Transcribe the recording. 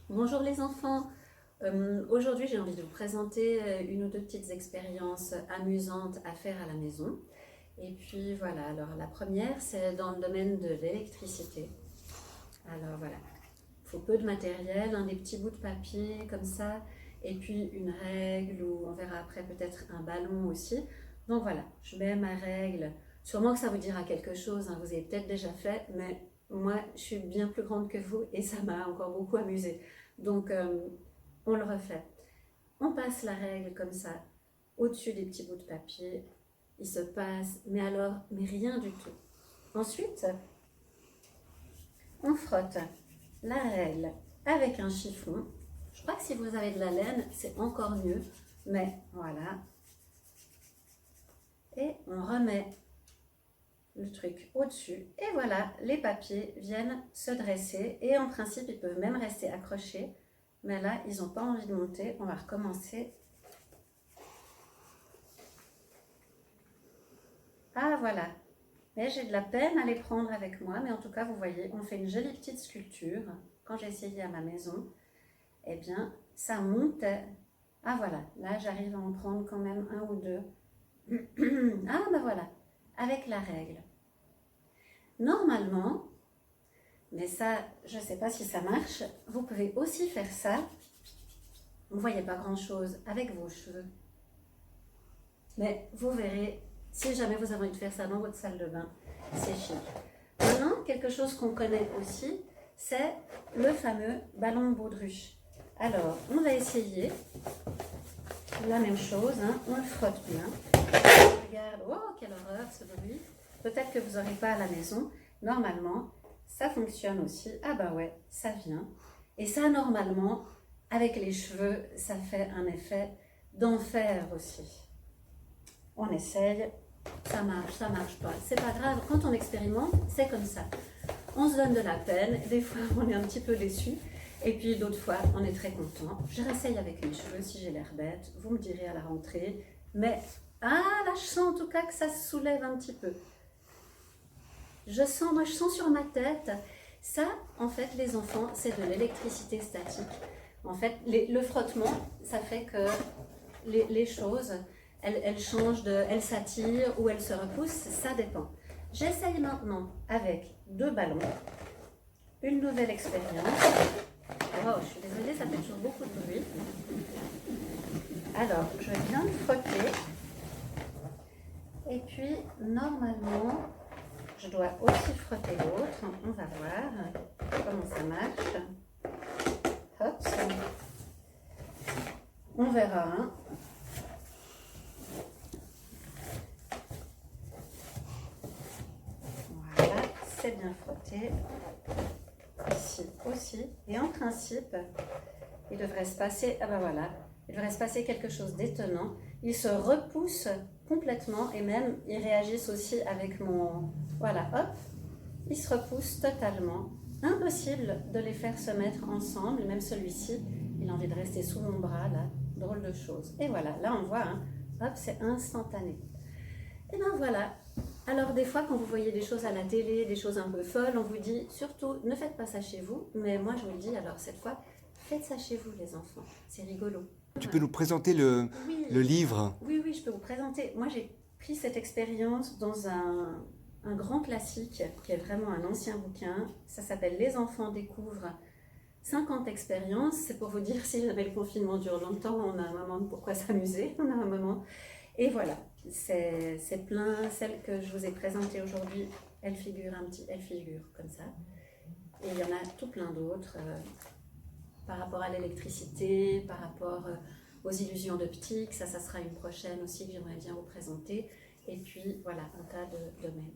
Bonjour les enfants. Aujourd'hui j'ai envie de vous présenter une ou deux petites expériences amusantes à faire à la maison. Et puis voilà, alors la première c'est dans le domaine de l'électricité. Alors voilà, il faut peu de matériel, des petits bouts de papier comme ça, et puis une règle ou on verra après peut-être un ballon aussi. Donc voilà, je mets ma règle. Sûrement que ça vous dira quelque chose, vous avez peut-être déjà fait, mais moi je suis bien plus grande que vous et ça m'a encore beaucoup amusée. Donc on le refait. On passe la règle comme ça, au-dessus des petits bouts de papier. Il se passe, mais alors, mais rien du tout. Ensuite, on frotte la règle avec un chiffon. Je crois que si vous avez de la laine, c'est encore mieux. Mais voilà. Et on remet le truc au-dessus. Et voilà, les papiers viennent se dresser. Et en principe, ils peuvent même rester accrochés. Mais là, ils n'ont pas envie de monter. On va recommencer. Ah voilà. Mais j'ai de la peine à les prendre avec moi. Mais en tout cas, vous voyez, on fait une jolie petite sculpture. Quand j'ai essayé à ma maison, eh bien, ça montait. Ah voilà, là j'arrive à en prendre quand même un ou deux. Ah ben voilà, avec la règle. Normalement, mais ça, je ne sais pas si ça marche, vous pouvez aussi faire ça. Vous ne voyez pas grand-chose avec vos cheveux. Mais vous verrez, si jamais vous avez envie de faire ça dans votre salle de bain, c'est chic. Maintenant, quelque chose qu'on connaît aussi, c'est le fameux ballon de baudruche. Alors, on va essayer la même chose, on le frotte bien. Regarde, oh quelle horreur ce bruit. Peut-être que vous n'aurez pas à la maison. Normalement, ça fonctionne aussi. Ah bah ouais, ça vient. Et ça, normalement, avec les cheveux, ça fait un effet d'enfer aussi. On essaye, ça marche pas. C'est pas grave, quand on expérimente, c'est comme ça. On se donne de la peine, des fois on est un petit peu déçu, et puis d'autres fois on est très content. Je réessaye avec mes cheveux si j'ai l'air bête, vous me direz à la rentrée, mais ah là je sens en tout cas que ça se soulève un petit peu. Je sens sur ma tête, ça en fait les enfants c'est de l'électricité statique. En fait le frottement ça fait que les choses elles changent, elles s'attirent ou elles se repoussent, ça dépend. J'essaye maintenant avec deux ballons. Une nouvelle expérience. Oh, je suis désolée, ça fait toujours beaucoup de bruit. Alors, je vais bien le frotter. Et puis, normalement, je dois aussi frotter l'autre. On va voir comment ça marche. Hop. On verra. Voilà, c'est bien frotté. Ici aussi. Et en principe, il devrait se passer, ah ben voilà, il devrait se passer quelque chose d'étonnant. Ils se repoussent complètement et même ils réagissent aussi avec mon, voilà, hop, ils se repoussent totalement. Impossible de les faire se mettre ensemble, même celui-ci, il a envie de rester sous mon bras là, drôle de chose. Et voilà, là on voit, hop, c'est instantané. Et ben voilà. Alors des fois quand vous voyez des choses à la télé, des choses un peu folles, on vous dit surtout ne faites pas ça chez vous, mais moi je vous le dis alors cette fois, faites ça chez vous les enfants, c'est rigolo. Tu peux nous présenter Oui, le livre? oui, je peux vous présenter. Moi j'ai pris cette expérience dans un grand classique qui est vraiment un ancien bouquin, ça s'appelle Les enfants découvrent 50 expériences, c'est pour vous dire si jamais le confinement dure longtemps, on a un moment de pourquoi s'amuser, on a un moment. Et voilà, c'est plein, celle que je vous ai présentée aujourd'hui, elle figure comme ça. Et il y en a tout plein d'autres par rapport à l'électricité, par rapport aux illusions d'optique, ça sera une prochaine aussi que j'aimerais bien vous présenter. Et puis voilà, un tas de domaines.